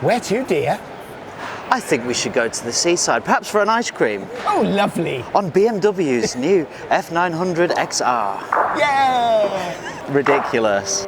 Where to, dear? I think we should go to the seaside, perhaps for an ice cream. Oh, lovely. On BMW's new F900 XR. Yeah! Ridiculous.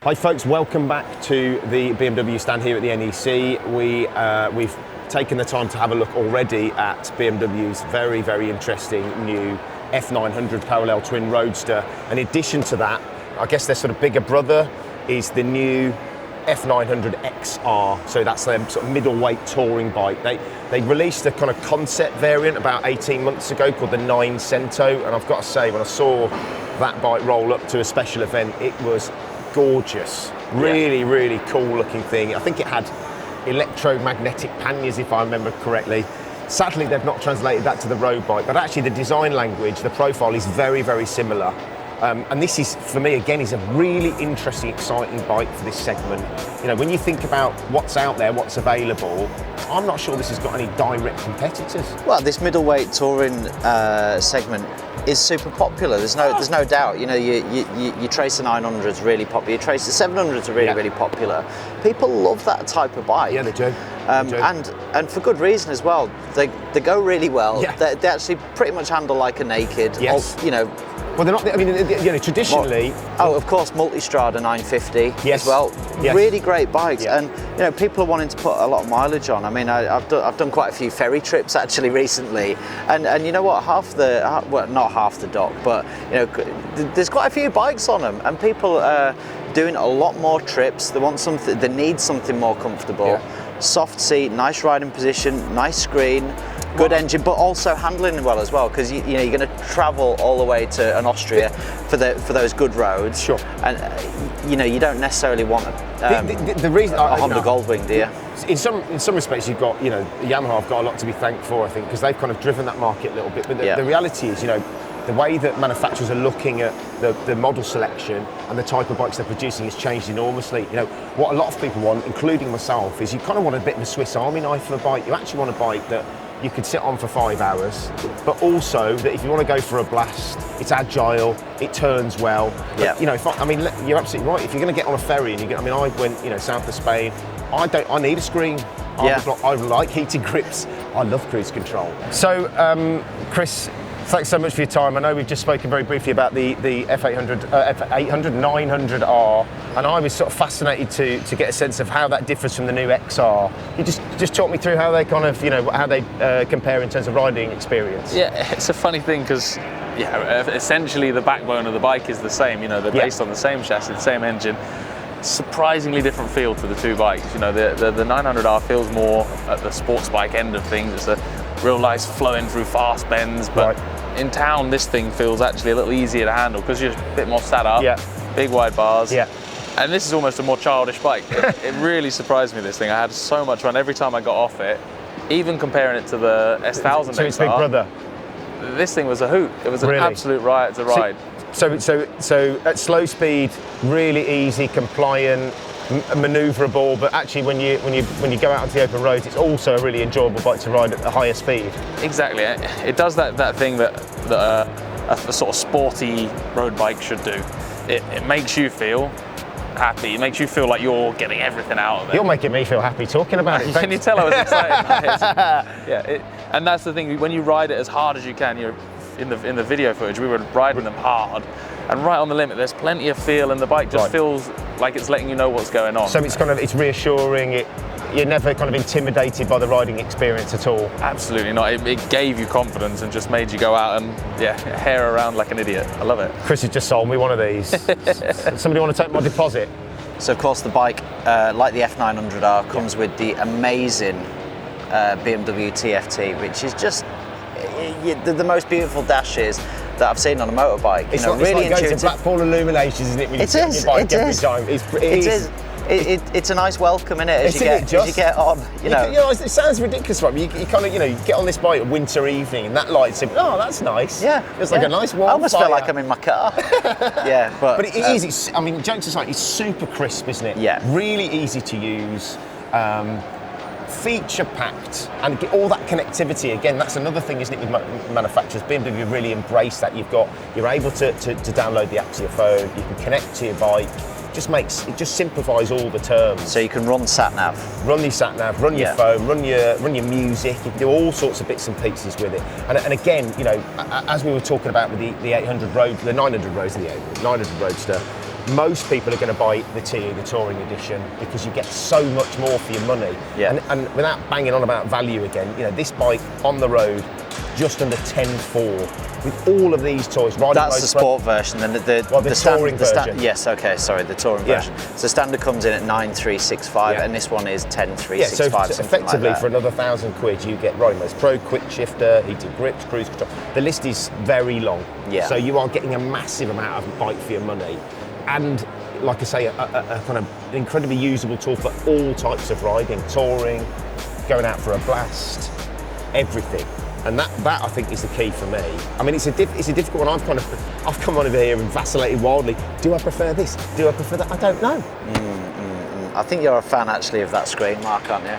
Hi folks, welcome back to the BMW stand here at the NEC. We've taken the time to have a look already at BMW's very, very interesting new F900 parallel twin roadster. In addition to that, I guess their sort of bigger brother is the new F900 XR. So that's their sort of middleweight touring bike. They released a kind of concept variant about 18 months ago called the 9 Cento. And I've got to say, when I saw that bike roll up to a special event, it was gorgeous, really cool looking thing. I think it had electromagnetic panniers, if I remember correctly. Sadly, they've not translated that to the road bike, but actually the design language, the profile is very, very similar. And this is, for me, again, is a really interesting, exciting bike for this segment. You know, when you think about what's out there, what's available, I'm not sure this has got any direct competitors. Well, this middleweight touring segment is super popular. There's no doubt. You know, you trace the 900s really popular. You trace the 700s are really popular. People love that type of bike. Yeah, they do. And for good reason as well. They go really well. Yeah. They actually pretty much handle like a naked. Yes. You know. Well, they're not. I mean, you know, traditionally. Of course, Multistrada 950 yes. as well. Yes. Really great bikes, Yeah. and you know, people are wanting to put a lot of mileage on. I mean, I've done quite a few ferry trips actually recently, and you know what? Not half the dock, but you know, there's quite a few bikes on them, and people are doing a lot more trips. They want something. They need something more comfortable. Yeah. Soft seat, nice riding position, nice screen. Good engine, but also handling well as well, because you know you're going to travel all the way to an Austria for those good roads. Sure. And you know you don't necessarily want the reason a Honda Goldwing, do you? In some respects, you've got, you know, Yamaha have got a lot to be thankful for, I think, because they've kind of driven that market a little bit. But the reality is, you know, the way that manufacturers are looking at the model selection and the type of bikes they're producing has changed enormously. You know, what a lot of people want, including myself, is you kind of want a bit of a Swiss Army knife for a bike. You actually want a bike that you could sit on for 5 hours, but also that if you want to go for a blast, it's agile, it turns well. Yeah. But, you know, you're absolutely right. If you're going to get on a ferry and I went, you know, south of Spain, I need a screen. I like heated grips. I love cruise control. So, Chris, thanks so much for your time. I know we've just spoken very briefly about the F800, 900R, and I was sort of fascinated to get a sense of how that differs from the new XR. You just talk me through how they kind of, you know, how they compare in terms of riding experience. Yeah, it's a funny thing because, essentially the backbone of the bike is the same. You know, they're based on the same chassis, the same engine. Surprisingly different feel to the two bikes. You know, the 900R feels more at the sports bike end of things. It's a real nice flowing through fast bends, but in town this thing feels actually a little easier to handle because you're a bit more sat up, big wide bars. Yeah. And this is almost a more childish bike. It really surprised me, this thing. I had so much fun every time I got off it, even comparing it to the S1000 So it's big brother. This thing was a hoot. It was an absolute riot to ride. So at slow speed, really easy, compliant, manoeuvrable, but actually when you go out onto the open roads, it's also a really enjoyable bike to ride at a higher speed. Exactly. It does that thing that a sort of sporty road bike should do. It makes you feel happy. It makes you feel like you're getting everything out of it. You're making me feel happy talking about it. Can you tell I was excited? And that's the thing. When you ride it as hard as you can, you're in the video footage. We were riding them hard, and right on the limit. There's plenty of feel, and the bike just feels like it's letting you know what's going on. So it's reassuring. You're never kind of intimidated by the riding experience at all. Absolutely not. It gave you confidence and just made you go out and hair around like an idiot. I love it. Chris has just sold me one of these. Somebody want to take my deposit? So of course the bike, like the F900R, comes with the amazing BMW TFT, which is just the most beautiful dashes that I've seen on a motorbike. It's really like intuitive. going to Blackpool Illuminations, isn't it? When you get your bike every time. It is. It's a nice welcome, isn't it? As you get on, you know. It sounds ridiculous, right? You kind of, you get on this bike a winter evening, and that lights up. Oh, that's nice. Yeah, it's like a nice warm. I almost feel like I'm in my car. but it is. I mean, jokes aside, it's super crisp, isn't it? Yeah. Really easy to use. feature packed and get all that connectivity. Again, that's another thing, isn't it, with manufacturers? BMW really embrace that. You're able to download the app to your phone. You can connect to your bike. It just simplifies all the terms. So you can run sat nav. Run your sat nav, run your phone, run your music. You can do all sorts of bits and pieces with it. And again, you know, as we were talking about with the 800 Road, the 900 Roads, and the 900 Roadster, most people are going to buy the TE, the Touring Edition, because you get so much more for your money. Yeah. And without banging on about value again, you know, this bike on the road, just under 10.4 with all of these toys. That's the sport version, then the touring version. Yes, okay, sorry, the touring version. So standard comes in at 9,365, and this one is 10,365. Yeah, so effectively for another £1,000 you get Riding Modes Pro, quick shifter, heated grips, cruise control. The list is very long. Yeah. So you are getting a massive amount of bike for your money, and like I say, a kind of incredibly usable tool for all types of riding, touring, going out for a blast, everything. And that I think is the key for me. I mean, it's a difficult one. I've come on over here and vacillated wildly. Do I prefer this? Do I prefer that? I don't know. I think you're a fan actually of that screen, Mark, aren't you?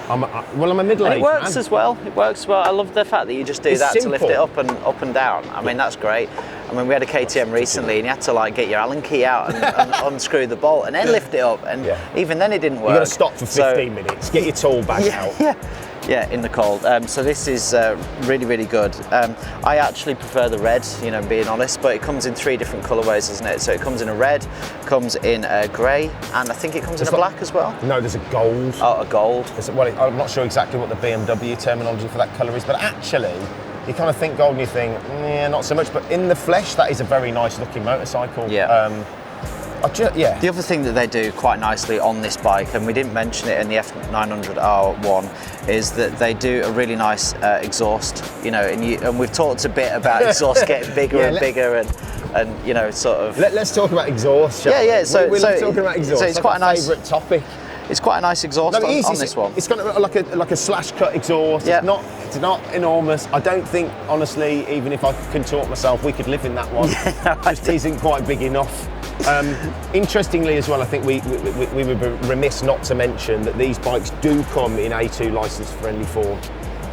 I'm a middle-aged And it works man. as well. It works well. I love the fact that you just do It's that simple. to lift it up and down. I mean, that's great. I mean, we had a KTM recently, and you had to like get your Allen key out and unscrew the bolt, and then lift it up. And even then, it didn't work. You've got to stop for 15 minutes. Get your tool bag out. Yeah, in the cold. So this is really, really good. I actually prefer the red, you know, being honest, but it comes in 3 different colorways, doesn't it? So it comes in a red, comes in a grey, and I think it comes in a black as well. No, there's a gold. Oh, a gold. Well, I'm not sure exactly what the BMW terminology for that colour is, but actually, you kind of think gold and you think, yeah, not so much. But in the flesh, that is a very nice looking motorcycle. Yeah. The other thing that they do quite nicely on this bike, and we didn't mention it in the F900R1, is that they do a really nice exhaust. You know, and we've talked a bit about exhaust getting bigger and bigger, and you know, sort of. Let's talk about exhaust. Shall we? So we love talking about exhaust. So it's quite a nice favourite topic. It's quite a nice exhaust on this one. It's got like a slash cut exhaust. Yeah. It's not enormous. I don't think, honestly, even if I contort myself, we could live in that one. Just isn't quite big enough. Interestingly as well, I think we would be remiss not to mention that these bikes do come in A2 licence friendly form.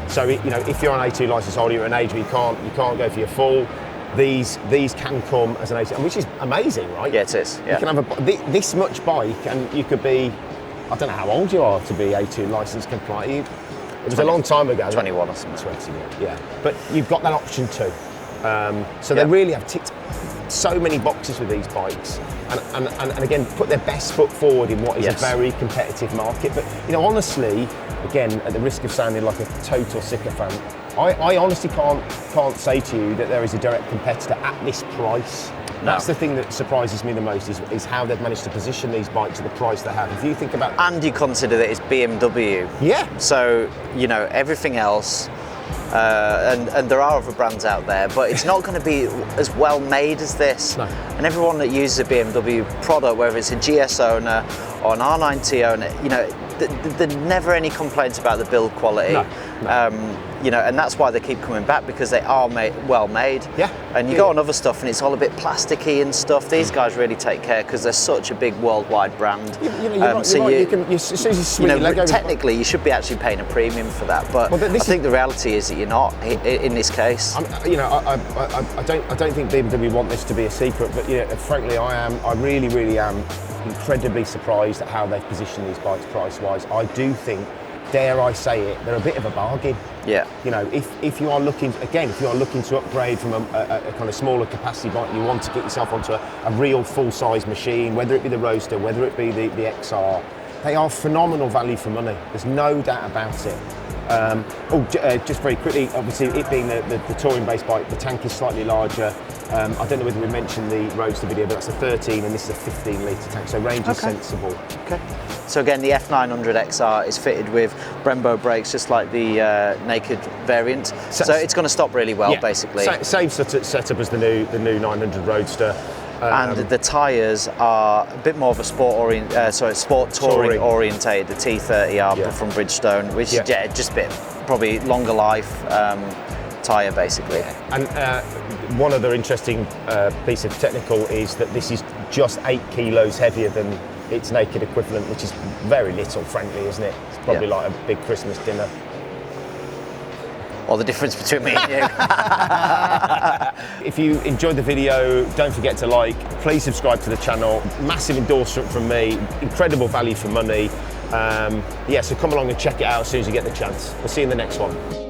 So you know, if you're an A2 licence holder, you're an age where you can't go for your full. These can come as an A2, which is amazing, right? Yeah, it is. Yeah. You can have this much bike, and you could be, I don't know how old you are to be A2 licence compliant. It was a long time ago. 21 or something. 21, yeah. But you've got that option too. So they really have ticked so many boxes with these bikes, and again, put their best foot forward in what is a very competitive market. But you know, honestly, again, at the risk of sounding like a total sycophant, I honestly can't say to you that there is a direct competitor at this price. No. That's the thing that surprises me the most is how they've managed to position these bikes at the price they have. If you think about, and you consider that it's BMW. Yeah. So you know everything else. And there are other brands out there, but it's not going to be as well made as this. No. And everyone that uses a BMW product, whether it's a GS owner or an R9T owner, you know, there's never any complaints about the build quality. No. You know, and that's why they keep coming back, because they are well made. Yeah. And you go on other stuff and it's all a bit plasticky and stuff. These guys really take care because they're such a big worldwide brand. Technically, you should be actually paying a premium for that. But I think the reality is that you're not in this case. I don't think BMW want this to be a secret, but frankly, I really am incredibly surprised at how they've positioned these bikes price-wise. I do think, dare I say it, they're a bit of a bargain. Yeah. You know, if you are looking to upgrade from a kind of smaller capacity bike, you want to get yourself onto a real full-size machine, whether it be the Roadster, whether it be the XR, they are phenomenal value for money. There's no doubt about it. Just very quickly, obviously it being the touring-based bike, the tank is slightly larger. I don't know whether we mentioned the Roadster video, but that's a 13 and this is a 15-litre tank, so range is sensible. Okay. So again, the F900 XR is fitted with Brembo brakes, just like the naked variant. So it's going to stop really well, basically. Same setup as the new 900 Roadster. And the tyres are a bit more of a sport touring orientated. The T30R from Bridgestone, which is just a bit probably longer life tyre basically. And one other interesting piece of technical is that this is just 8 kilos heavier than its naked equivalent, which is very little, frankly, isn't it? It's probably like a big Christmas dinner. Or the difference between me and you. If you enjoyed the video, don't forget to like, please subscribe to the channel. Massive endorsement from me, incredible value for money. So come along and check it out as soon as you get the chance. We'll see you in the next one.